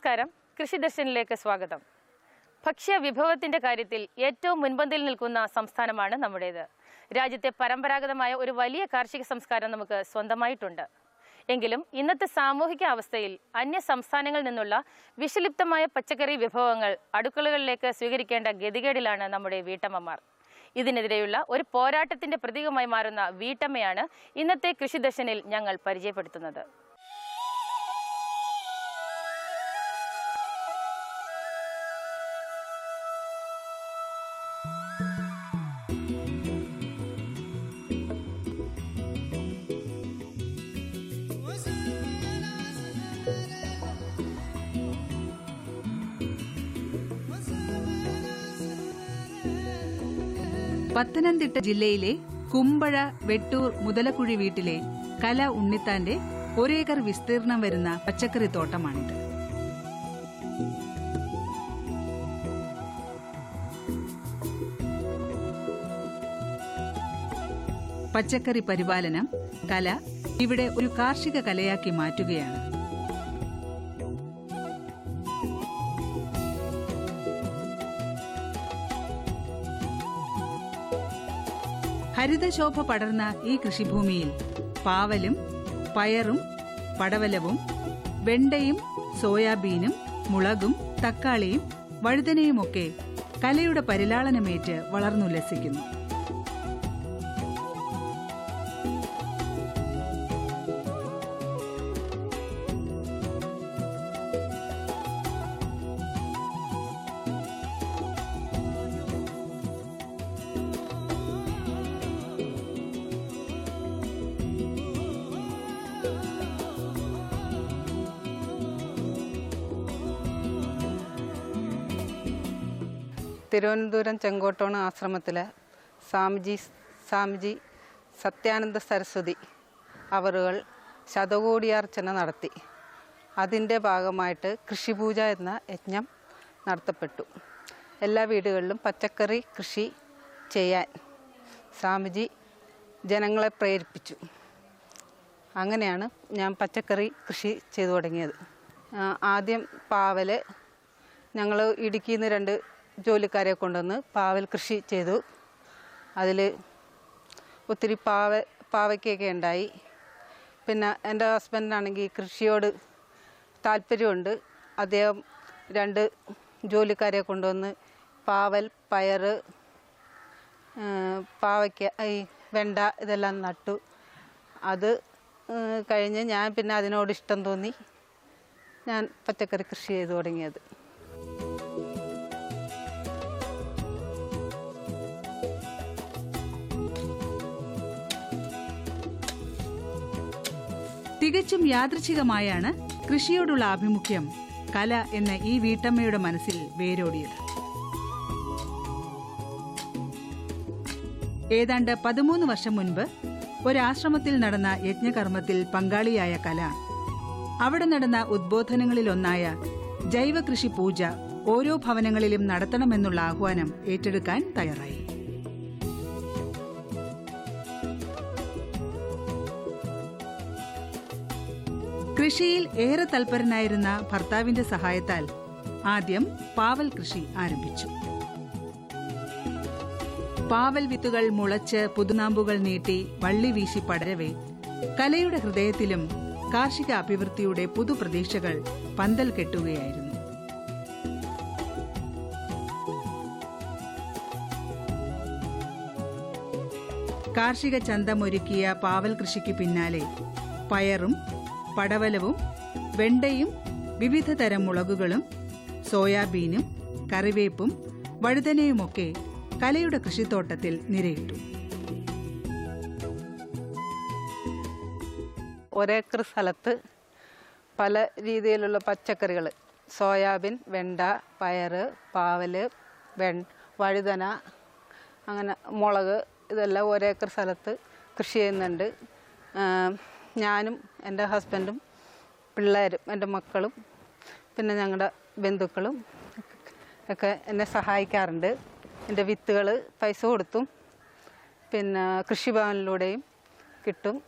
നമസ്കാരം, കൃഷി ദർശനിലേക്ക് സ്വാഗതം. ഭക്ഷ്യ വിഭവത്തിന്റെ കാര്യത്തിൽ ഏറ്റവും മുൻപന്തിയിൽ നിൽക്കുന്ന സംസ്ഥാനമാണ് നമ്മുടേത്. രാജ്യത്തെ പരമ്പരാഗതമായ ഒരു വലിയ കാർഷിക സംസ്കാരം നമുക്ക് സ്വന്തമായിട്ടുണ്ട്. എങ്കിലും ഇന്നത്തെ സാമൂഹിക അവസ്ഥയിൽ അന്യ സംസ്ഥാനങ്ങളിൽ നിന്നുള്ള വിഷലിപ്തമായ പച്ചക്കറി വിഭവങ്ങൾ അടുക്കളകളിലേക്ക് സ്വീകരിക്കേണ്ട ഗതികേടിലാണ് നമ്മുടെ വീട്ടമ്മമാർ. ഇതിനെതിരെയുള്ള ഒരു പോരാട്ടത്തിന്റെ പ്രതീകമായി മാറുന്ന വീട്ടമ്മയാണ് ഇന്നത്തെ കൃഷി ദർശനിൽ ഞങ്ങൾ പരിചയപ്പെടുത്തുന്നത്. പത്തനംതിട്ട ജില്ലയിലെ കുമ്പഴ വെട്ടൂർ മുതലക്കുഴി വീട്ടിലെ കല ഉണ്ണിത്താന്റെ ഒരേക്കർ വിസ്തീർണം വരുന്ന പച്ചക്കറി തോട്ടമാണിത്. പച്ചക്കറി പരിപാലനം കല ഇവിടെ ഒരു കാർഷിക കലയാക്കി മാറ്റുകയാണ്. ഹരിതശോഭ പടർന്ന ഈ കൃഷിഭൂമിയിൽ പാവലും പയറും പടവലവും വെണ്ടയും സോയാബീനും മുളകും തക്കാളിയും വഴുതനയുമൊക്കെ കലയുടെ പരിലാളനമേറ്റ് വളർന്നുല്ലസിക്കുന്നു. തിരുവനന്തപുരം ചെങ്കോട്ടോണ് ആശ്രമത്തിലെ സ്വാമിജി സത്യാനന്ദ സരസ്വതി അവറുകൾ ശതകോടിയാർച്ചന നടത്തി. അതിൻ്റെ ഭാഗമായിട്ട് കൃഷിപൂജ എന്ന യജ്ഞം നടത്തപ്പെട്ടു. എല്ലാ വീടുകളിലും പച്ചക്കറി കൃഷി ചെയ്യാൻ സ്വാമിജി ജനങ്ങളെ പ്രേരിപ്പിച്ചു. അങ്ങനെയാണ് ഞാൻ പച്ചക്കറി കൃഷി ചെയ്തു തുടങ്ങിയത്. ആദ്യം പാവൽ ഞങ്ങൾ ഇടുക്കിയിൽ നിന്ന് 2 ജോലിക്കാരെ കൊണ്ടുവന്ന് പാവൽ കൃഷി ചെയ്തു. അതിൽ ഒത്തിരി പാവയ്ക്കൊക്കെ ഉണ്ടായി. പിന്നെ എൻ്റെ ഹസ്ബൻഡിനാണെങ്കിൽ കൃഷിയോട് താല്പര്യമുണ്ട്. അദ്ദേഹം 2 ജോലിക്കാരെ കൊണ്ടുവന്ന് പാവൽ പയർ പാവയ്ക്ക വെണ്ട ഇതെല്ലാം നട്ടു. അത് കഴിഞ്ഞ് ഞാൻ പിന്നെ അതിനോട് ഇഷ്ടം തോന്നി ഞാൻ പച്ചക്കറി കൃഷി ചെയ്തു തുടങ്ങിയത്. തികച്ചും യാദൃച്ഛികമായാണ് കൃഷിയോടുള്ള ആഭിമുഖ്യം കല എന്ന ഈ വീട്ടമ്മയുടെ മനസ്സിൽ വേരോടിയത്. ഏതാണ്ട് 13 വർഷം മുൻപ് ഒരാശ്രമത്തിൽ നടന്ന യജ്ഞകർമ്മത്തിൽ പങ്കാളിയായ കല അവിടെ നടന്ന ഉദ്ബോധനങ്ങളിലൊന്നായ ജൈവകൃഷി പൂജ ഓരോ ഭവനങ്ങളിലും നടത്തണമെന്നുള്ള ആഹ്വാനം ഏറ്റെടുക്കാൻ തയ്യാറായി. കൃഷിയിൽ ഏറെ തൽപരനായിരുന്ന ഭർത്താവിന്റെ സഹായത്താൽ ആദ്യം പാവൽ കൃഷി ആരംഭിച്ചു. പാവൽ വിത്തുകൾ മുളച്ച് പുതുനാമ്പുകൾ നീട്ടി വള്ളി വീശി പടരവേ കലയുടെ ഹൃദയത്തിലും കാർഷിക അഭിവൃദ്ധിയുടെ പുതുപ്രതീക്ഷകൾ പന്തൽ കെട്ടുകയായിരുന്നു. കാർഷിക ചന്തമൊരുക്കിയ പാവൽ കൃഷിക്ക് പിന്നാലെ പയറും പടവലവും വെണ്ടയും വിവിധ തരം മുളകുകളും സോയാബീനും കറിവേപ്പും വഴുതനയുമൊക്കെ കലയുടെ കൃഷിത്തോട്ടത്തിൽ നിരയിട്ടു. ഒരേക്കർ സ്ഥലത്ത് പല രീതിയിലുള്ള പച്ചക്കറികൾ സോയാബീൻ വെണ്ട പയർ പാവൽ വഴുതന അങ്ങനെ മുളക് ഇതെല്ലാം ഒരേക്കർ സ്ഥലത്ത് കൃഷി ചെയ്യുന്നുണ്ട്. ഞാനും എൻ്റെ ഹസ്ബൻഡും പിള്ളേരും എൻ്റെ മക്കളും പിന്നെ ഞങ്ങളുടെ ബന്ധുക്കളും ഒക്കെ എന്നെ സഹായിക്കാറുണ്ട്. എൻ്റെ വിത്തുകൾ പൈസ കൊടുത്തും പിന്നെ കൃഷിഭവനിലൂടെയും കിട്ടും.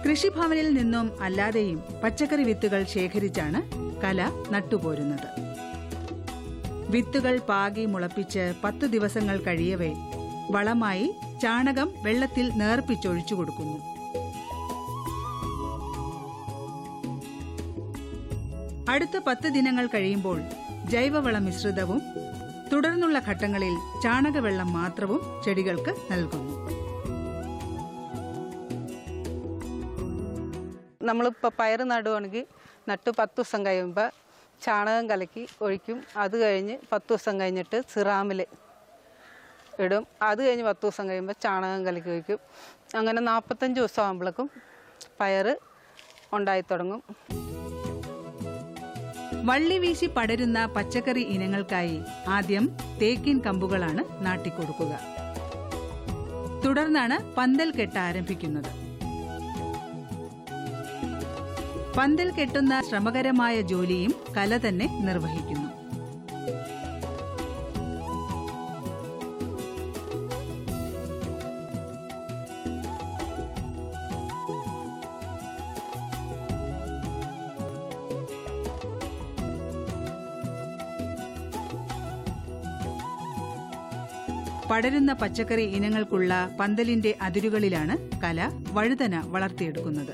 കൃഷിഭവനിൽ നിന്നും അല്ലാതെയും പച്ചക്കറി വിത്തുകൾ ശേഖരിച്ചാണ് കല നട്ടുപോരുന്നത്. വിത്തുകൾ പാകി മുളപ്പിച്ച് 10 ദിവസങ്ങൾ കഴിയവേ വളമായി ചാണകം വെള്ളത്തിൽ നേർപ്പിച്ചൊഴിച്ചു കൊടുക്കുന്നു. അടുത്ത 10 ദിനങ്ങൾ കഴിയുമ്പോൾ ജൈവവള മിശ്രിതവും തുടർന്നുള്ള ഘട്ടങ്ങളിൽ ചാണകവെള്ളം മാത്രവും ചെടികൾക്ക് നൽകുന്നു. നമ്മളിപ്പോൾ പയർ നടുവാണെങ്കിൽ നട്ട് 10 ദിവസം കഴിയുമ്പോൾ ചാണകം കലക്കി ഒഴിക്കും. അത് കഴിഞ്ഞ് 10 ദിവസം കഴിഞ്ഞിട്ട് സിറാമിൽ ഇടും. അത് കഴിഞ്ഞ് 10 ദിവസം കഴിയുമ്പോൾ ചാണകം കലക്കി ഒഴിക്കും. അങ്ങനെ 45 ദിവസം ആകുമ്പോഴേക്കും പയർ ഉണ്ടായി തുടങ്ങും. വള്ളി വീശി പടരുന്ന പച്ചക്കറി ഇനങ്ങൾക്കായി ആദ്യം തേക്കിൻ കമ്പുകളാണ് നാട്ടിക്കൊടുക്കുക. തുടർന്നാണ് പന്തൽ കെട്ട് ആരംഭിക്കുന്നത്. പന്തൽ കെട്ടുന്ന ശ്രമകരമായ ജോലിയും കല തന്നെ നിർവഹിക്കുന്നു. പടരുന്ന പച്ചക്കറി ഇനങ്ങൾക്കുള്ള പന്തലിന്റെ അതിരുകളിലാണ് കല വഴുതന വളർത്തിയെടുക്കുന്നത്.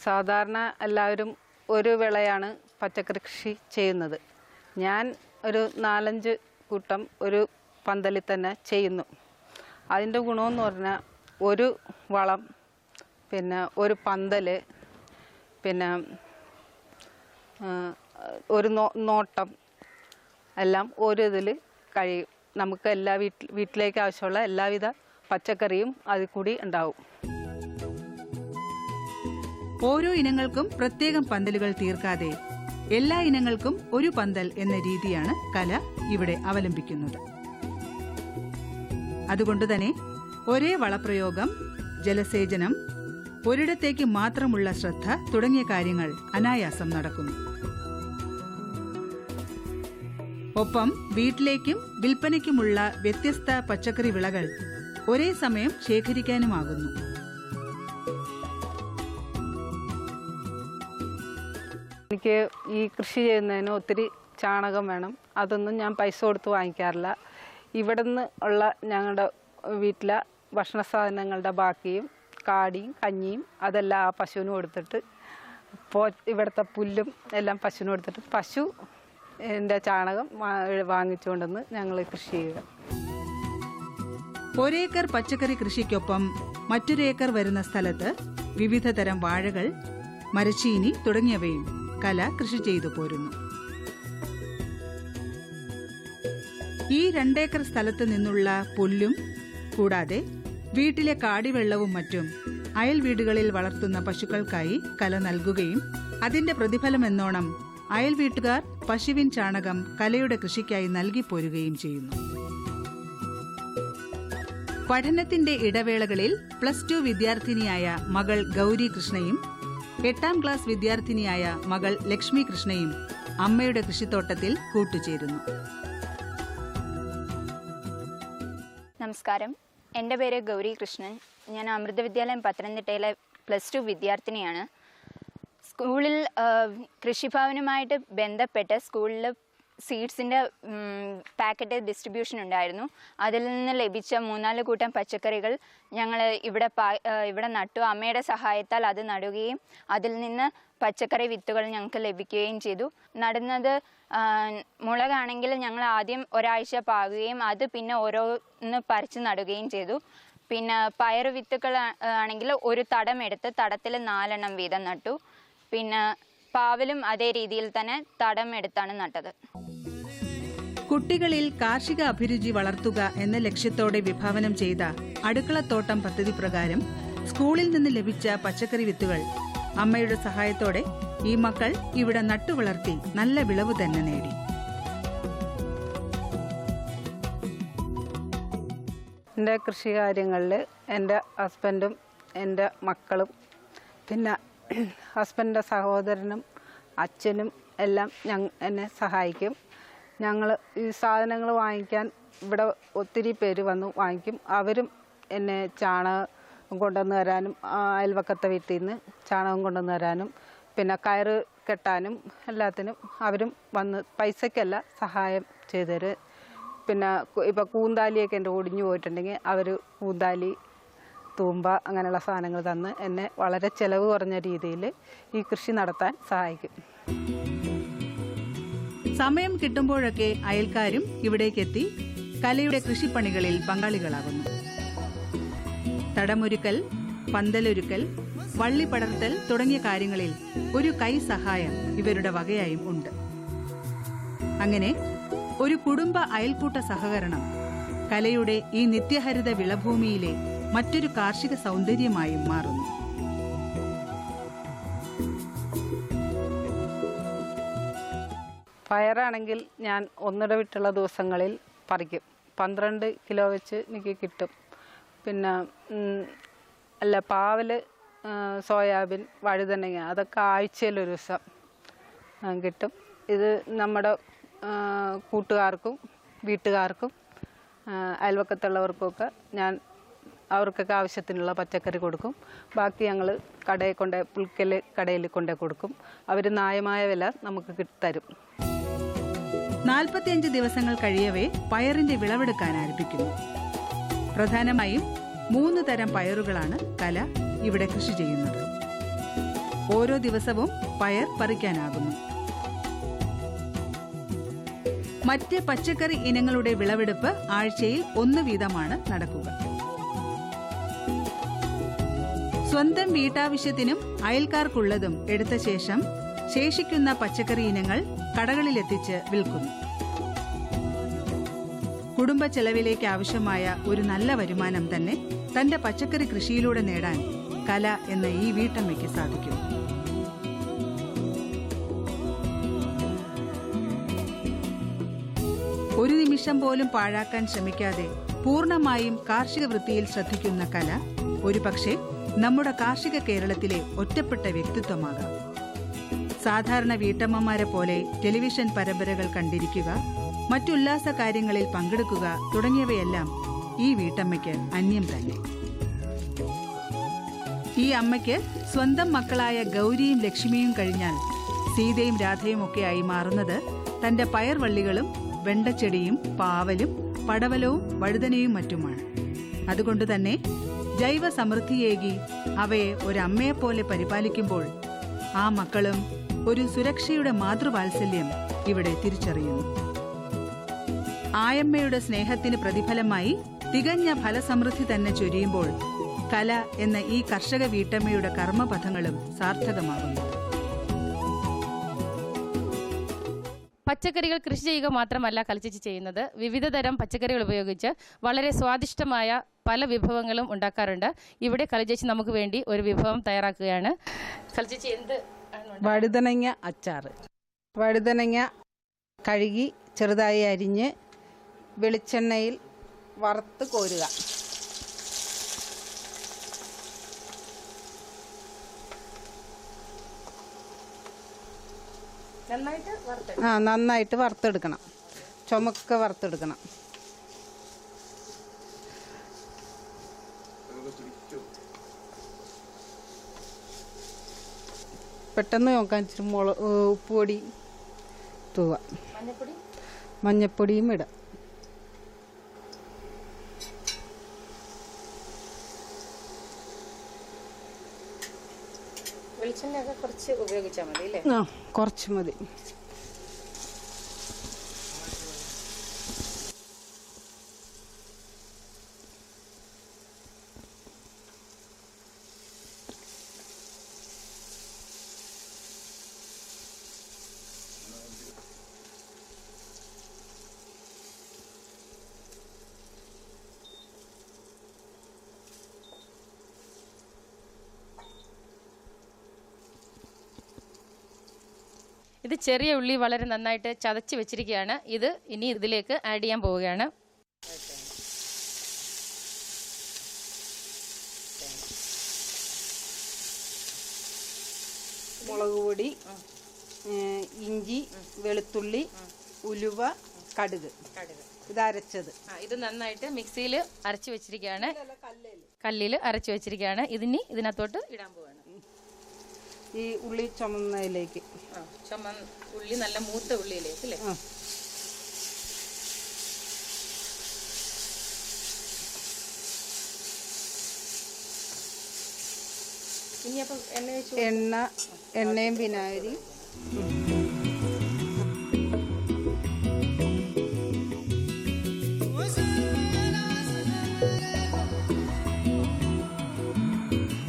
സാധാരണ എല്ലാവരും ഒരു വിളയാണ് പച്ചക്കറി കൃഷി ചെയ്യുന്നത്. ഞാൻ ഒരു 4-5 കൂട്ടം ഒരു പന്തലിൽ തന്നെ ചെയ്യുന്നു. അതിൻ്റെ ഗുണമെന്ന് പറഞ്ഞാൽ ഒരു വളം, പിന്നെ ഒരു പന്തൽ, പിന്നെ ഒരു നോട്ടം എല്ലാം ഒരു ഇതിൽ കഴിയും. നമുക്ക് വീട്ടിലേക്ക് ആവശ്യമുള്ള എല്ലാവിധ പച്ചക്കറിയും അതിൽ കൂടി ഉണ്ടാവും. ഓരോ ഇനങ്ങൾക്കും പ്രത്യേകം പന്തലുകൾ തീർക്കാതെ എല്ലാ ഇനങ്ങൾക്കും ഒരു പന്തൽ എന്ന രീതിയാണ് കല ഇവിടെ അവലംബിക്കുന്നത്. അതുകൊണ്ടുതന്നെ ഒരേ വളപ്രയോഗം, ജലസേചനം, ഒരിടത്തേക്ക് മാത്രമുള്ള ശ്രദ്ധ തുടങ്ങിയ കാര്യങ്ങൾ അനായാസം നടക്കുന്നു. ഒപ്പം വീട്ടിലേക്കും വിൽപ്പനയ്ക്കുമുള്ള വ്യത്യസ്ത പച്ചക്കറി വിളകൾ ഒരേ സമയം ശേഖരിക്കാനുമാകുന്നു. എനിക്ക് ഈ കൃഷി ചെയ്യുന്നതിന് ഒത്തിരി ചാണകം വേണം. അതൊന്നും ഞാൻ പൈസ കൊടുത്ത് വാങ്ങിക്കാറില്ല. ഇവിടെ നിന്ന് ഉള്ള ഞങ്ങളുടെ വീട്ടിലെ ഭക്ഷണ സാധനങ്ങളുടെ ബാക്കിയും കാടിയും കഞ്ഞിയും അതെല്ലാം ആ പശുവിന് കൊടുത്തിട്ട് ഇവിടുത്തെ പുല്ലും എല്ലാം പശുവിന് കൊടുത്തിട്ട് പശു എൻ്റെ ചാണകം വാങ്ങിച്ചുകൊണ്ടെന്ന് ഞങ്ങൾ കൃഷി ചെയ്യുക. ഒരേക്കർ പച്ചക്കറി കൃഷിക്കൊപ്പം മറ്റൊരു ഏക്കർ വരുന്ന സ്ഥലത്ത് വിവിധ തരം വാഴകൾ, മരച്ചീനി തുടങ്ങിയവയും കല കൃഷി ചെയ്തു പോരുന്നു. ഈ 2 ഏക്കർ സ്ഥലത്ത് നിന്നുള്ള പുല്ലും കൂടാതെ വീട്ടിലെ കാടിവെള്ളവും മറ്റും അയൽ വീടുകളിൽ വളർത്തുന്ന പശുക്കൾക്കായി കല നൽകുകയും അതിന്റെ പ്രതിഫലമെന്നോണം അയൽ വീട്ടുകാർ പശുവിൻ ചാണകം കലയുടെ കൃഷിക്കായി നൽകി പോരുകയും ചെയ്യുന്നു. പഠനത്തിന്റെ ഇടവേളകളിൽ +2 വിദ്യാർത്ഥിനിയായ മകൾ ഗൗരി കൃഷ്ണയും 8ാം ക്ലാസ് വിദ്യാർത്ഥിനിയായ മകൾ ലക്ഷ്മി കൃഷ്ണയും അമ്മയുടെ കൃഷിത്തോട്ടത്തിൽ കൂട്ടുചേരുന്നു. നമസ്കാരം, എൻ്റെ പേര് ഗൗരി കൃഷ്ണൻ. ഞാൻ അമൃത വിദ്യാലയം പത്തനംതിട്ടയിലെ +2 വിദ്യാർത്ഥിനിയാണ്. സ്കൂളിൽ കൃഷിഭവനുമായിട്ട് ബന്ധപ്പെട്ട് സ്കൂളിൽ സീഡ്സിൻ്റെ പാക്കറ്റ് ഡിസ്ട്രിബ്യൂഷൻ ഉണ്ടായിരുന്നു. അതിൽ നിന്ന് ലഭിച്ച 3-4 കൂട്ടം പച്ചക്കറികൾ ഞങ്ങൾ ഇവിടെ നട്ടു. അമ്മയുടെ സഹായത്താൽ അത് നടുകയും അതിൽ നിന്ന് പച്ചക്കറി വിത്തുകൾ ഞങ്ങൾക്ക് ലഭിക്കുകയും ചെയ്തു. നടുന്നത് മുളകാണെങ്കിൽ ഞങ്ങൾ ആദ്യം ഒരാഴ്ച പാകുകയും അത് പിന്നെ ഓരോന്ന് പറിച്ച് നടുകയും ചെയ്തു. പിന്നെ പയർ വിത്തുകൾ ആണെങ്കിൽ ഒരു തടം എടുത്ത് തടത്തിൽ 4 എണ്ണം വീതം നട്ടു. പിന്നെ പാവലും അതേ രീതിയിൽ തന്നെ തടം എടുത്താണ് നട്ടത്. കുട്ടികളിൽ കാർഷിക അഭിരുചി വളർത്തുക എന്ന ലക്ഷ്യത്തോടെ വിഭാവനം ചെയ്ത അടുക്കളത്തോട്ടം പദ്ധതി പ്രകാരം സ്കൂളിൽ നിന്ന് ലഭിച്ച പച്ചക്കറി വിത്തുകൾ അമ്മയുടെ സഹായത്തോടെ ഈ മക്കൾ ഇവിടെ നട്ടുവളർത്തി നല്ല വിളവ് തന്നെ നേടി. എൻ്റെ കൃഷി കാര്യങ്ങളിൽ എൻ്റെ ഹസ്ബൻഡും എൻ്റെ മക്കളും പിന്നെ ഹസ്ബൻഡിൻ്റെ സഹോദരനും അച്ഛനും എല്ലാം എന്നെ സഹായിക്കും. ഞങ്ങൾ ഈ സാധനങ്ങൾ വാങ്ങിക്കാൻ ഇവിടെ ഒത്തിരി പേര് വന്ന് വാങ്ങിക്കും. അവരും എന്നെ ചാണകം കൊണ്ടുവന്ന് തരാനും അയൽവക്കത്തെ വീട്ടിൽ നിന്ന് ചാണകം കൊണ്ടുവന്ന് തരാനും പിന്നെ കയറ് കെട്ടാനും എല്ലാത്തിനും അവരും വന്ന് പൈസയ്ക്കല്ല സഹായം ചെയ്തു തരും. പിന്നെ ഇപ്പോൾ കൂന്താലിയൊക്കെ എൻ്റെ ഒടിഞ്ഞു പോയിട്ടുണ്ടെങ്കിൽ അവർ കൂന്താലി തൂമ്പ അങ്ങനെയുള്ള സാധനങ്ങൾ തന്ന് എന്നെ വളരെ ചിലവ് കുറഞ്ഞ രീതിയിൽ ഈ കൃഷി നടത്താൻ സഹായിക്കും. സമയം കിട്ടുമ്പോഴൊക്കെ അയൽക്കാരും ഇവിടേക്കെത്തി കലയുടെ കൃഷിപ്പണികളിൽ പങ്കാളികളാകുന്നു. തടമൊരുക്കൽ, പന്തലൊരുക്കൽ, വള്ളി പടർത്തൽ തുടങ്ങിയ കാര്യങ്ങളിൽ ഒരു കൈ സഹായം ഇവരുടെ വകയായും ഉണ്ട്. അങ്ങനെ ഒരു കുടുംബ അയൽക്കൂട്ട സഹകരണം കലയുടെ ഈ നിത്യഹരിത വിളഭൂമിയിലെ മറ്റൊരു കാർഷിക സൗന്ദര്യമായും മാറുന്നു. പയറാണെങ്കിൽ ഞാൻ ഒന്നിടവിട്ടുള്ള ദിവസങ്ങളിൽ പറിക്കും. 12 കിലോ വെച്ച് എനിക്ക് കിട്ടും. പിന്നെ പാവൽ, സോയാബീൻ, വഴുതനങ്ങ അതൊക്കെ ആഴ്ചയിലൊരു ദിവസം കിട്ടും. ഇത് നമ്മുടെ കൂട്ടുകാർക്കും വീട്ടുകാർക്കും അയൽവക്കത്തുള്ളവർക്കൊക്കെ ഞാൻ അവർക്കൊക്കെ ആവശ്യത്തിനുള്ള പച്ചക്കറി കൊടുക്കും. ബാക്കി ഞങ്ങൾ കടയിൽ കൊണ്ട് പുൽക്കൽ കടയിൽ കൊണ്ടു കൊടുക്കും. അവർ ന്യായമായ വില നമുക്ക് തരും. 45 ദിവസങ്ങൾ കഴിയവേ പയറിന്റെ വിളവെടുക്കാൻ ആരംഭിക്കുന്നു. പ്രധാനമായും 3 തരം പയറുകളാണ് കല ഇവിടെ കൃഷി ചെയ്യുന്നത്. ഓരോ ദിവസവും പയർ പറിക്കാനാകുന്നു. മറ്റ് പച്ചക്കറി ഇനങ്ങളുടെ വിളവെടുപ്പ് ആഴ്ചയിൽ 1 വീതമാണ് നടക്കുക. സ്വന്തം വീട്ടാവശ്യത്തിനും അയൽക്കാർക്കുള്ളതും എടുത്ത ശേഷം ശേഷിക്കുന്ന പച്ചക്കറി ഇനങ്ങൾ കടകളിലെത്തിച്ച് വിൽക്കുന്നു. കുടുംബ ചെലവിലേക്ക് ആവശ്യമായ ഒരു നല്ല വരുമാനം തന്നെ തന്റെ പച്ചക്കറി കൃഷിയിലൂടെ നേടാൻ കല എന്ന ഈ വീട്ടമ്മയ്ക്ക് സാധിക്കും. ഒരു നിമിഷം പോലും പാഴാക്കാൻ ശ്രമിക്കാതെ പൂർണ്ണമായും കാർഷിക വൃത്തിയിൽ ശ്രദ്ധിക്കുന്ന കല ഒരുപക്ഷെ നമ്മുടെ കാർഷിക കേരളത്തിലെ ഒറ്റപ്പെട്ട വ്യക്തിത്വമാകാം. സാധാരണ വീട്ടമ്മമാരെ പോലെ ടെലിവിഷൻ പരമ്പരകൾ കണ്ടിരിക്കുക, മറ്റുല്ലാസ കാര്യങ്ങളിൽ പങ്കെടുക്കുക തുടങ്ങിയവയെല്ലാം ഈ വീട്ടമ്മയ്ക്ക് അന്യം തന്നെ. ഈ അമ്മയ്ക്ക് സ്വന്തം മക്കളായ ഗൗരിയും ലക്ഷ്മിയും കഴിഞ്ഞാൽ സീതയും രാധയും ഒക്കെയായി മാറുന്നത് തന്റെ പയർവള്ളികളും വെണ്ടച്ചെടിയും പാവലും പടവലവും വഴുതനയും മറ്റുമാണ്. അതുകൊണ്ട് തന്നെ ജൈവ സമൃദ്ധിയേകി അവയെ ഒരമ്മയെപ്പോലെ പരിപാലിക്കുമ്പോൾ ആ മക്കളും ഒരു സുരക്ഷയുടെ മാതൃവാത്സല്യം ഇവിടെ തിരിച്ചറിയുന്നു. ആയമ്മയുടെ സ്നേഹത്തിന് പ്രതിഫലമായി തികഞ്ഞ ഫലസമൃദ്ധി തന്നെ ചൊരിയുമ്പോൾ കല എന്ന ഈ കർഷക വീട്ടമ്മയുടെ കർമ്മപഥങ്ങളും സാർത്ഥകമാകുന്നു. പച്ചക്കറികൾ കൃഷി ചെയ്യുക മാത്രമല്ല കലച്ചേച്ചി ചെയ്യുന്നത്. വിവിധ തരം പച്ചക്കറികൾ ഉപയോഗിച്ച് വളരെ സ്വാദിഷ്ടമായ പല വിഭവങ്ങളും ഉണ്ടാക്കാറുണ്ട്. ഇവിടെ കലച്ചേച്ചി നമുക്ക് വേണ്ടി ഒരു വിഭവം തയ്യാറാക്കുകയാണ്. കലച്ചേച്ചി എന്ത്? വഴുതനങ്ങ അച്ചാറ്. വഴുതനങ്ങ കഴുകി ചെറുതായി അരിഞ്ഞ് വെളിച്ചെണ്ണയിൽ വറുത്ത് കോരുക. നന്നായിട്ട് വറുത്തെടുക്കണം. ചുമക്ക വറുത്തെടുക്കണം. പെട്ടെന്ന് നോക്കാൻ ഇച്ചിരി ഉപ്പുപൊടി തൂവ, മഞ്ഞപ്പൊടിയും ഇടാം. വെളിച്ചെണ്ണയൊക്കെ കുറച്ച് ഉപയോഗിച്ചാൽ മതി അല്ലേ? ആ, കുറച്ച് മതി. ഇത് ചെറിയ ഉള്ളി വളരെ നന്നായിട്ട് ചതച്ച് വെച്ചിരിക്കുകയാണ്. ഇത് ഇനി ഇതിലേക്ക് ആഡ് ചെയ്യാൻ പോവുകയാണ്. മുളക് പൊടി, ഇഞ്ചി, വെളുത്തുള്ളി, ഉലുവ, കടുക്, ഇത് അരച്ചത്. ഇത് നന്നായിട്ട് മിക്സിയിൽ അരച്ചു വെച്ചിരിക്കുകയാണ്, കല്ലിൽ അരച്ചു വെച്ചിരിക്കുകയാണ്. ഇതിനകത്തോട്ട് ഇടാൻ പോവാണ്. ഈ ഉള്ളി ചുമന്നതിലേക്ക്, ഉള്ളി നല്ല മൂത്ത ഉള്ളിയിലേക്ക് അല്ലേ? ഇനി അപ്പം എണ്ണയും വിനാഗിരി.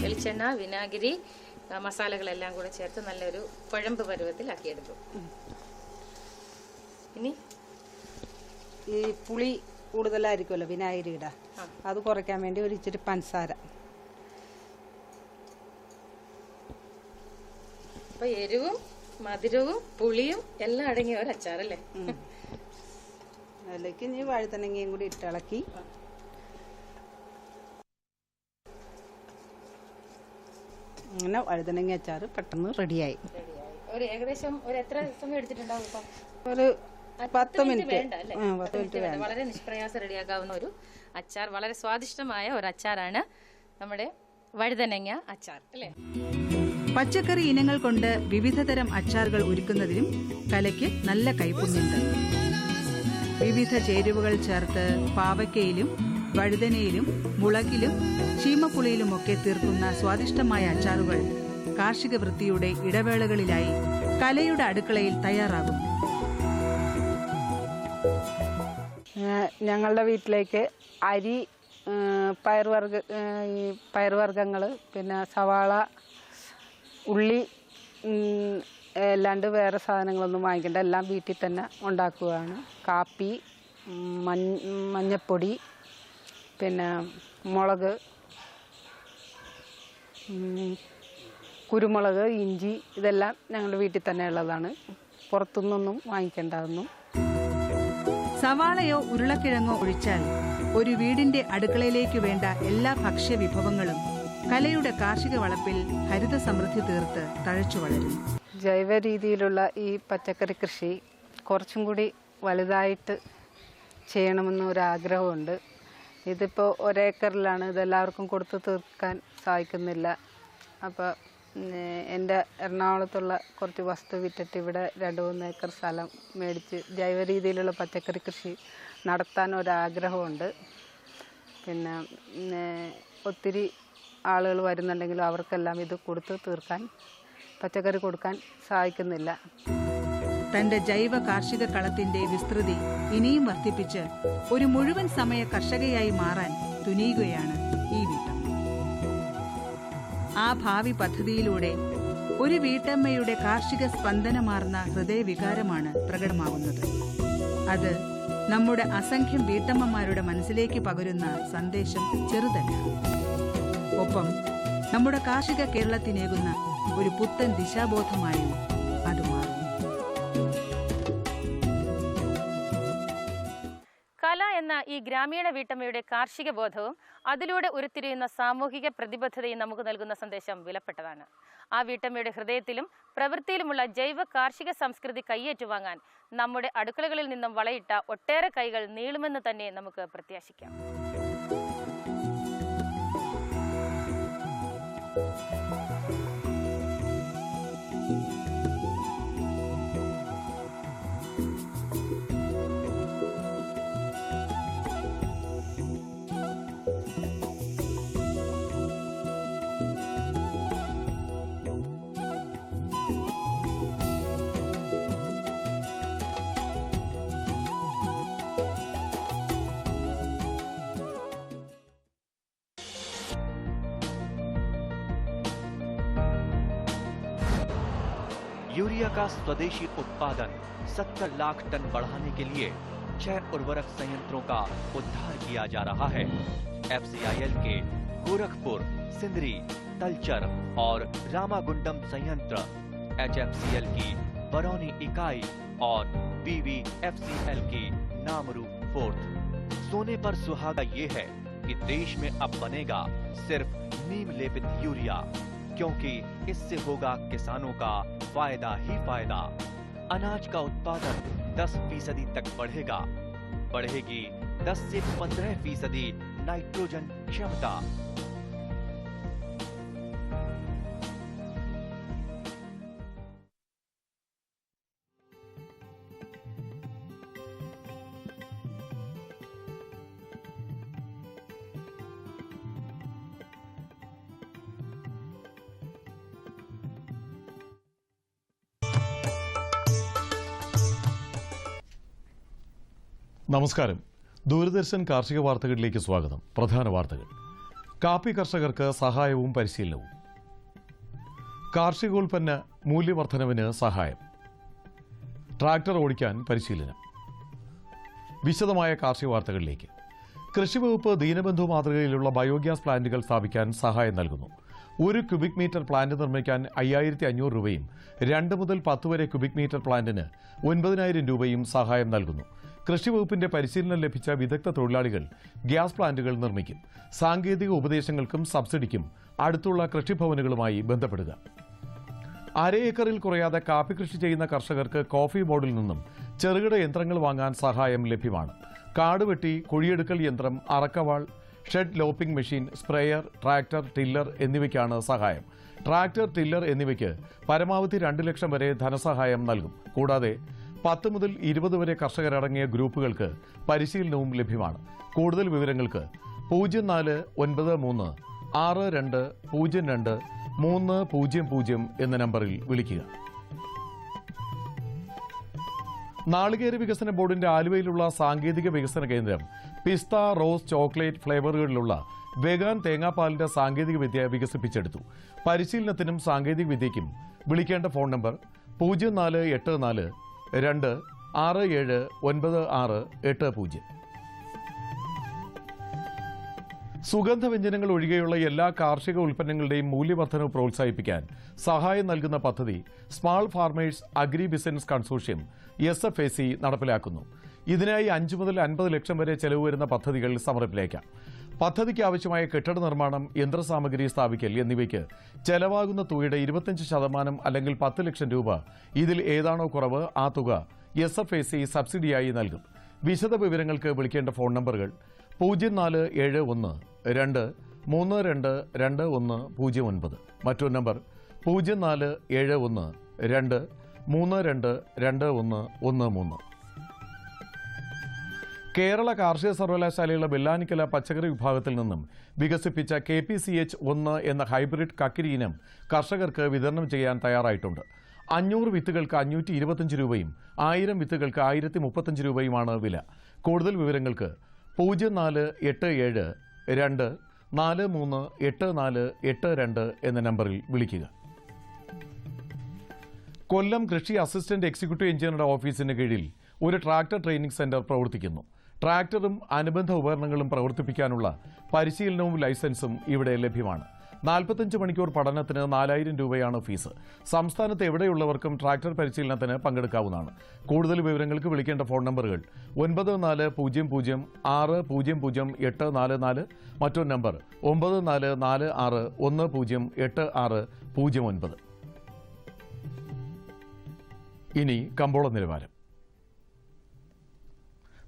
വെളിച്ചെണ്ണ, വിനാഗിരി, മസാലകളെല്ലാം കൂടെ ചേർത്ത് നല്ലൊരു കുഴമ്പ് പരുവത്തിലാക്കിയെടുക്കും. ഇനി ഈ പുളി കൂടുതലായിരിക്കുമല്ലോ വിനാഗിരിയുടെ, അത് കുറയ്ക്കാൻ വേണ്ടി ഒരു ഇച്ചിരി പഞ്ചസാര. അപ്പൊ എരിവും മധുരവും പുളിയും എല്ലാം അടങ്ങിയ ഒരു അച്ചാറല്ലേ? അതിലേക്ക് ഇനി വഴുതനങ്ങയും കൂടി ഇട്ടിളക്കി അങ്ങനെ വഴുതനങ്ങ അച്ചാർ പെട്ടെന്ന് റെഡിയായി. ഒരു ഏകദേശം ഒരു എത്ര സമയം എടുത്തിട്ടുണ്ടാവും? ഒരു 10 മിനിറ്റ് വേണ്ട അല്ലേ? 10 മിനിറ്റ് വേണ്ട. വളരെ നിഷ്പ്രയാസം റെഡിയാക്കാവുന്ന ഒരു അച്ചാർ, വളരെ സ്വാദിഷ്ടമായ ഒരു അച്ചാറാണ് നമ്മുടെ വഴുതനങ്ങ അച്ചാർ അല്ലേ? പച്ചക്കറി ഇനങ്ങൾ കൊണ്ട് വിവിധതരം അച്ചാറുകൾ ഒരുക്കുന്നതിനും കലയ്ക്ക് നല്ല കൈപുണ്യമുണ്ട്. വിവിധ ചേരുവകൾ ചേർത്ത് പാവയ്ക്കയിലും വഴുതനയിലും മുളകിലും ചീമപ്പുളിയിലുമൊക്കെ തീർക്കുന്ന സ്വാദിഷ്ടമായ അച്ചാറുകൾ കാർഷിക വൃത്തിയുടെ ഇടവേളകളിലായി കലയുടെ അടുക്കളയിൽ തയ്യാറാകുന്നു. ഞങ്ങളുടെ വീട്ടിലേക്ക് അരി, പയറുവർഗ്ഗങ്ങൾ, പിന്നെ സവാള, ഉള്ളി അല്ലാണ്ട് വേറെ സാധനങ്ങളൊന്നും വാങ്ങിക്കേണ്ട, എല്ലാം വീട്ടിൽ തന്നെ ഉണ്ടാക്കുകയാണ്. കാപ്പി, മഞ്ഞപ്പൊടി, പിന്നെ മുളക്, കുരുമുളക്, ഇഞ്ചി, ഇതെല്ലാം ഞങ്ങളുടെ വീട്ടിൽ തന്നെ ഉള്ളതാണ്. പുറത്തുനിന്നൊന്നും വാങ്ങിക്കേണ്ടതൊന്നും. സവാളയോ ഉരുളക്കിഴങ്ങോ ഒഴിച്ചാൽ ഒരു വീടിന്റെ അടുക്കളയിലേക്ക് വേണ്ട എല്ലാ ഭക്ഷ്യവിഭവങ്ങളും കലയുടെ കാർഷിക വളപ്പിൽ ഹരിത സമൃദ്ധി തീർത്ത് തഴച്ചു വളരും. ജൈവ രീതിയിലുള്ള ഈ പച്ചക്കറി കൃഷി കുറച്ചും കൂടി വലുതായിട്ട് ചെയ്യണമെന്നൊരാഗ്രഹമുണ്ട്. ഇതിപ്പോൾ ഒരേക്കറിലാണ്, ഇതെല്ലാവർക്കും കൊടുത്തു തീർക്കാൻ സാധിക്കുന്നില്ല. അപ്പോൾ എൻ്റെ എറണാകുളത്തുള്ള കുറച്ച് വസ്തു വിറ്റിട്ട് ഇവിടെ 2-3 ഏക്കർ സ്ഥലം മേടിച്ച് ജൈവ രീതിയിലുള്ള പച്ചക്കറി കൃഷി നടത്താൻ ഒരാഗ്രഹമുണ്ട്. പിന്നെ ഒത്തിരി ആളുകൾ വരുന്നുണ്ടെങ്കിലും അവർക്കെല്ലാം ഇത് കൊടുത്തു തീർക്കാൻ, പച്ചക്കറി കൊടുക്കാൻ സാധിക്കുന്നില്ല. തന്റെ ജൈവ കാർഷിക കളത്തിന്റെ വിസ്തൃതി ഇനിയും വർദ്ധിപ്പിച്ച് ഒരു മുഴുവൻ സമയ കർഷകയായി മാറാൻ തുനിയുകയാണ് ഈ വീട്ടമ്മ. ആ ഭാവി പദ്ധതിയിലൂടെ ഒരു വീട്ടമ്മയുടെ കാർഷിക സ്പന്ദനമാർന്ന ഹൃദയവികാരമാണ് പ്രകടമാകുന്നത്. അത് നമ്മുടെ അസംഖ്യം വീട്ടമ്മമാരുടെ മനസ്സിലേക്ക് പകരുന്ന സന്ദേശം ചെറുതല്ല. ഒപ്പം നമ്മുടെ കാർഷിക കേരളത്തിനേകുന്ന ഒരു പുത്തൻ ദിശാബോധമായും അത് മാറും. കല എന്ന ഈ ഗ്രാമീണ വീട്ടമ്മയുടെ കാർഷിക ബോധവും അതിലൂടെ ഉരുത്തിരിയുന്ന സാമൂഹിക പ്രതിബദ്ധതയും നമുക്ക് നൽകുന്ന സന്ദേശം വിലപ്പെട്ടതാണ്. ആ വീട്ടമ്മയുടെ ഹൃദയത്തിലും പ്രവൃത്തിയിലുമുള്ള ജൈവ കാർഷിക സംസ്കൃതി കൈയേറ്റുവാങ്ങാൻ നമ്മുടെ അടുക്കളകളിൽ നിന്നും വളയിട്ട ഒട്ടേറെ കൈകൾ നീളുമെന്ന് തന്നെ നമുക്ക് പ്രത്യാശിക്കാം. यूरिया का स्वदेशी उत्पादन 70 लाख टन बढ़ाने के लिए 6 उर्वरक संयंत्रों का उद्धार किया जा रहा है। FCIL के गोरखपुर, सिंदरी, तलचर और रामागुंडम संयंत्र, HFCL की बरौनी इकाई और BVFCL की नामरू फोर्थ। सोने पर सुहागा ये है कि देश में अब बनेगा सिर्फ नीम लेपित यूरिया, क्योंकि इससे होगा किसानों का फायदा ही फायदा। अनाज का उत्पादन 10% तक बढ़ेगा। बढ़ेगी 10 से 15% नाइट्रोजन क्षमता। നമസ്കാരം. ദൂരദർശൻ കാർഷിക വാർത്തകളിലേക്ക് സ്വാഗതം. പ്രധാന വാർത്തകൾ. കാപ്പി കർഷകർക്ക് സഹായവും പരിശീലനവും. കാർഷികോൽപ്പന്ന മൂല്യവർദ്ധനവിന് സഹായം. ട്രാക്ടർ ഓടിക്കാൻ പരിശീലനം. വിശദമായ കാർഷിക വാർത്തകളിലേക്ക്. കൃഷിവകുപ്പ് ദീനബന്ധു മാതൃകയിലുള്ള ബയോഗ്യാസ് പ്ലാന്റുകൾ സ്ഥാപിക്കാൻ സഹായം നൽകുന്നു. 1 ക്യൂബിക് മീറ്റർ പ്ലാന്റ് നിർമ്മിക്കാൻ 5500 രൂപയും 2 മുതൽ 10 വരെ ക്യൂബിക് മീറ്റർ പ്ലാന്റിന് 9000 രൂപയും സഹായം നൽകുന്നു. കൃഷിവകുപ്പിന്റെ പരിശീലനം ലഭിച്ച വിദഗ്ധ തൊഴിലാളികൾ ഗ്യാസ് പ്ലാന്റുകൾ നിർമ്മിക്കും. സാങ്കേതിക ഉപദേശങ്ങൾക്കും സബ്സിഡിക്കും അടുത്തുള്ള കൃഷിഭവനുകളുമായി ബന്ധപ്പെടുക. 1/2 ഏക്കറിൽ കുറയാതെ കാപ്പി കൃഷി ചെയ്യുന്ന കർഷകർക്ക് കോഫി ബോർഡിൽ നിന്നും ചെറുകിട യന്ത്രങ്ങൾ വാങ്ങാൻ സഹായം ലഭ്യമാണ്. കാടുവെട്ടി, കുഴിയെടുക്കൽ യന്ത്രം, അറക്കവാൾ, shed lopping machine, sprayer, tractor, tiller എന്നിവയ്ക്കാണ് സഹായം. ട്രാക്ടർ, ടില്ലർ എന്നിവയ്ക്ക് പരമാവധി 2 ലക്ഷം വരെ ധനസഹായം നൽകും. കൂടാതെ 10 മുതൽ 20 വരെ കർഷകരടങ്ങിയ ഗ്രൂപ്പുകൾക്ക് പരിശീലനവും ലഭ്യമാണ്. കൂടുതൽ വിവരങ്ങൾക്ക് 0493 6202 300 എന്ന നമ്പറിൽ വിളിക്കുക. നാളികേര വികസന ബോർഡിന്റെ ആലുവയിലുള്ള സാങ്കേതിക വികസന കേന്ദ്രം പിസ്ത, റോസ്, ചോക്ലേറ്റ് ഫ്ലേവറുകളിലുള്ള വെഗാൻ തേങ്ങാപ്പാലിന്റെ സാങ്കേതിക വിദ്യ വികസിപ്പിച്ചെടുത്തു. പരിശീലനത്തിനും സാങ്കേതിക വിദ്യയ്ക്കും വിളിക്കേണ്ട ഫോൺ നമ്പർ 0484 2679680. സുഗന്ധവ്യഞ്ജനങ്ങൾ ഒഴികെയുള്ള എല്ലാ കാർഷിക ഉൽപ്പന്നങ്ങളുടെയും മൂല്യവർദ്ധനവ് പ്രോത്സാഹിപ്പിക്കാൻ സഹായം നൽകുന്ന പദ്ധതി small farmers agri business consortium SFAC നടപ്പിലാക്കുന്നു. ഇതിനായി 5 മുതൽ 50 ലക്ഷം വരെ ചെലവ് വരുന്ന പദ്ധതികൾ സമർപ്പിച്ചേക്കാം. പദ്ധതിക്ക് ആവശ്യമായ കെട്ടിട നിർമ്മാണം, യന്ത്രസാമഗ്രി സ്ഥാപിക്കൽ എന്നിവയ്ക്ക് ചെലവാകുന്ന തുകയുടെ 25% അല്ലെങ്കിൽ 10 ലക്ഷം രൂപ ഇതിൽ ഏതാണോ കുറവ് ആ തുക SFAC സബ്സിഡിയായി നൽകും. വിശദ വിവരങ്ങൾക്ക് വിളിക്കേണ്ട ഫോൺ നമ്പറുകൾ 0471 2322109, മറ്റൊരു നമ്പർ 0471 2322113. കേരള കാർഷിക സർവകലാശാലയുടെ വെള്ളാനിക്കല പച്ചക്കറി വിഭാഗത്തിൽ നിന്നും വികസിപ്പിച്ച KPCH 1 എന്ന ഹൈബ്രിഡ് കക്കിരി ഇനം കർഷകർക്ക് വിതരണം ചെയ്യാൻ തയ്യാറായിട്ടുണ്ട്. 500 വിത്തുകൾക്ക് 525 രൂപയും 1000 വിത്തുകൾക്ക് 1035 രൂപയുമാണ് വില. കൂടുതൽ വിവരങ്ങൾക്ക് 0487 2438482 എന്ന നമ്പറിൽ വിളിക്കുക. കൊല്ലം കൃഷി അസിസ്റ്റന്റ് എക്സിക്യൂട്ടീവ് എഞ്ചിനീയറുടെ ഓഫീസിന് കീഴിൽ ഒരു ട്രാക്ടർ ട്രെയിനിംഗ് സെന്റർ പ്രവർത്തിക്കുന്നു. ട്രാക്ടറും അനുബന്ധ ഉപകരണങ്ങളും പ്രവർത്തിപ്പിക്കാനുള്ള പരിശീലനവും ലൈസൻസും ഇവിടെ ലഭ്യമാണ്. 45 മണിക്കൂർ പഠനത്തിന് 4000 രൂപയാണ് ഫീസ്. സംസ്ഥാനത്ത് എവിടെയുള്ളവർക്കും ട്രാക്ടർ പരിശീലനത്തിന് പങ്കെടുക്കാവുന്നതാണ്. കൂടുതൽ വിവരങ്ങൾക്ക് വിളിക്കേണ്ട ഫോൺ നമ്പറുകൾ 9400600844, മറ്റൊരു നമ്പർ 9446108609. ഇനി കമ്പോള നിലവാരം.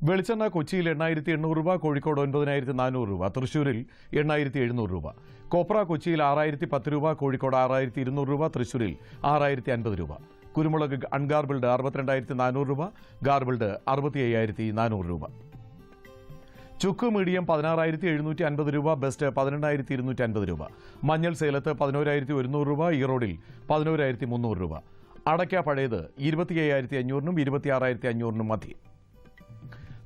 വെളിച്ചെണ്ണ കൊച്ചിയിൽ 8800 രൂപ, കോഴിക്കോട് 9400 രൂപ, തൃശ്ശൂരിൽ 8700 രൂപ. കൊപ്ര കൊച്ചിയിൽ 6010 രൂപ, കോഴിക്കോട് 6200 രൂപ, തൃശ്ശൂരിൽ 6050 രൂപ. കുരുമുളക് അൺഗാർബിൾഡ് 62400 രൂപ, ഗാർബിൾഡ് 65400 രൂപ. ചുക്ക് മീഡിയം 16750 രൂപ, ബെസ്റ്റ് 18250 രൂപ. മഞ്ഞൾ സേലത്ത് 11100 രൂപ, ഈറോഡിൽ 11300 രൂപ. അടയ്ക്ക പഴയത് 25500 26500 മധ്യേ.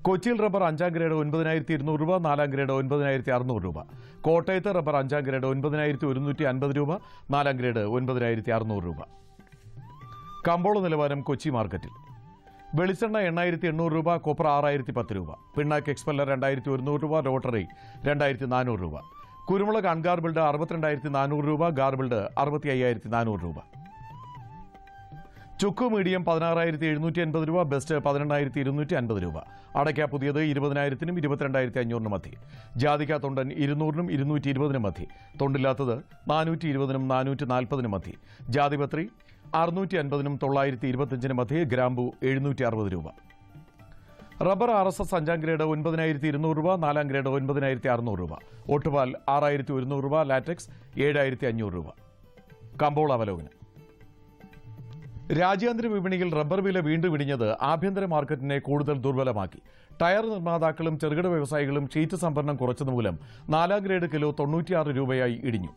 കൊച്ചിയിൽ റബ്ബർ 5ാം ഗ്രേഡ് 9200 രൂപ, 4ാം ഗ്രേഡ് 9600 രൂപ. കോട്ടയത്ത് റബ്ബർ 5ാം ഗ്രേഡ് 9150 രൂപ, 4ാം ഗ്രേഡ് 9600 രൂപ. കമ്പോള നിലവാരം കൊച്ചി മാർക്കറ്റിൽ. വെളിച്ചെണ്ണ 8800 രൂപ, കൊപ്ര 6010 രൂപ, പിണ്ണാക്ക് എക്സ്പെല്ലർ 2100 രൂപ, റോട്ടറി 2400 രൂപ. കുരുമുളക് അൺഗാർബിൾഡ് 62400 രൂപ, ഗാർബിൾഡ് 65400 രൂപ. ചുക്ക് മീഡിയം 16750 രൂപ, ബെസ്റ്റ് 18250 രൂപ. അടയ്ക്ക പുതിയത് 20000 22500 മധ്യേ. ജാതിക്ക തൊണ്ടൻ 200 220 മധ്യേ. തൊണ്ടില്ലാത്തത് 420 440 മധ്യേ. ജാതിപത്രി 650-നും 925-നും മധ്യേ ഗ്രാമ്പു 760 രൂപ. റബ്ബർ RSS 5-ാം ഗ്രേഡ് 9200 രൂപ, 4-ാം ഗ്രേഡ് 9600 രൂപ. ഒട്ടുപാൽ 6100 രൂപ, ലാറ്റക്സ് 7500 രൂപ. കമ്പോള അവലോകനം. രാജ്യാന്തര വിപണിയിൽ റബ്ബർ വില വീണ്ടും ഇടിഞ്ഞത് ആഭ്യന്തര മാർക്കറ്റിനെ കൂടുതൽ ദുർബലമാക്കി. ടയർ നിർമ്മാതാക്കളും ചെറുകിട വ്യവസായികളും ഷീറ്റ് സംഭരണം കുറച്ചതുമൂലം 4-ാം ഗ്രേഡ് കിലോ 96 രൂപയായി ഇടിഞ്ഞു.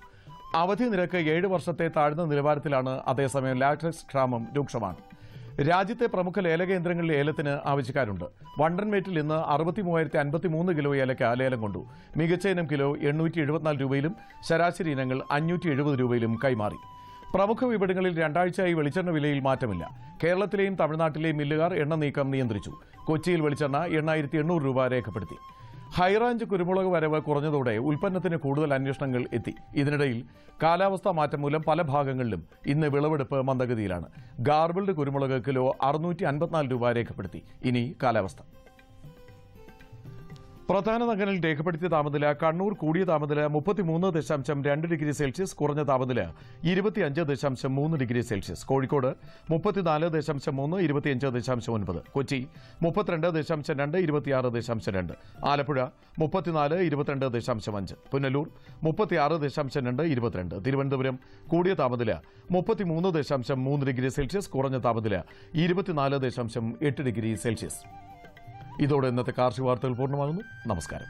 അവധി നിരക്ക് 7 വർഷത്തെ താഴ്ന്ന നിലവാരത്തിലാണ്. അതേസമയം ലാറ്റക്സ് ക്ഷാമം രൂക്ഷമാണ്. രാജ്യത്തെ പ്രമുഖ ലേലകേന്ദ്രങ്ങളിൽ ഏലത്തിന് ആവശ്യക്കാരുണ്ട്. വണ്ടൻമേറ്റിൽ ഇന്ന് 63,053 കിലോ ഏലക്ക ലേലം കൊണ്ടു. മികച്ച ഇനം കിലോ 874 രൂപയിലും ശരാശരി ഇനങ്ങൾ 570 രൂപയിലും കൈമാറി. പ്രമുഖ വിപണികളിൽ 2 ആഴ്ചയായി വെളിച്ചെണ്ണ വിലയിൽ മാറ്റമില്ല. കേരളത്തിലെയും തമിഴ്നാട്ടിലെയും മില്ലുകാർ എണ്ണ നീക്കം നിയന്ത്രിച്ചു. കൊച്ചിയിൽ വെളിച്ചെണ്ണ 8,800 രൂപ രേഖപ്പെടുത്തി. ഹൈറാഞ്ച് കുരുമുളക് വരവ് കുറഞ്ഞതോടെ ഉൽപ്പന്നത്തിന് കൂടുതൽ അന്വേഷണങ്ങൾ എത്തി. ഇതിനിടയിൽ കാലാവസ്ഥാ മാറ്റം മൂലം പല ഭാഗങ്ങളിലും ഇന്ന് വിളവെടുപ്പ് മന്ദഗതിയിലാണ്. ഗാർബിൾഡ് കുരുമുളക് കിലോ 654 രൂപ രേഖപ്പെടുത്തി. ഇനി കാലാവസ്ഥ. പ്രധാന നഗരങ്ങളിൽ രേഖപ്പെടുത്തിയ താപനില: കണ്ണൂർ കൂടിയ താപനില 33.2 ഡിഗ്രി സെൽഷ്യസ്, കുറഞ്ഞ താപനില 25.3 ഡിഗ്രി സെൽഷ്യസ്. കോഴിക്കോട് 34.3, 25.9. കൊച്ചി 32.2, 26.2. ആലപ്പുഴ 34, 22.5. പുനലൂർ 36.2, 22. തിരുവനന്തപുരം കൂടിയ താപനില 33.3 ഡിഗ്രി സെൽഷ്യസ്, കുറഞ്ഞ താപനില 24.8 ഡിഗ്രി സെൽഷ്യസ്. ഇതോടെ ഇന്നത്തെ കാർഷിക വാർത്തകൾ പൂർണ്ണമാകുന്നു. നമസ്കാരം.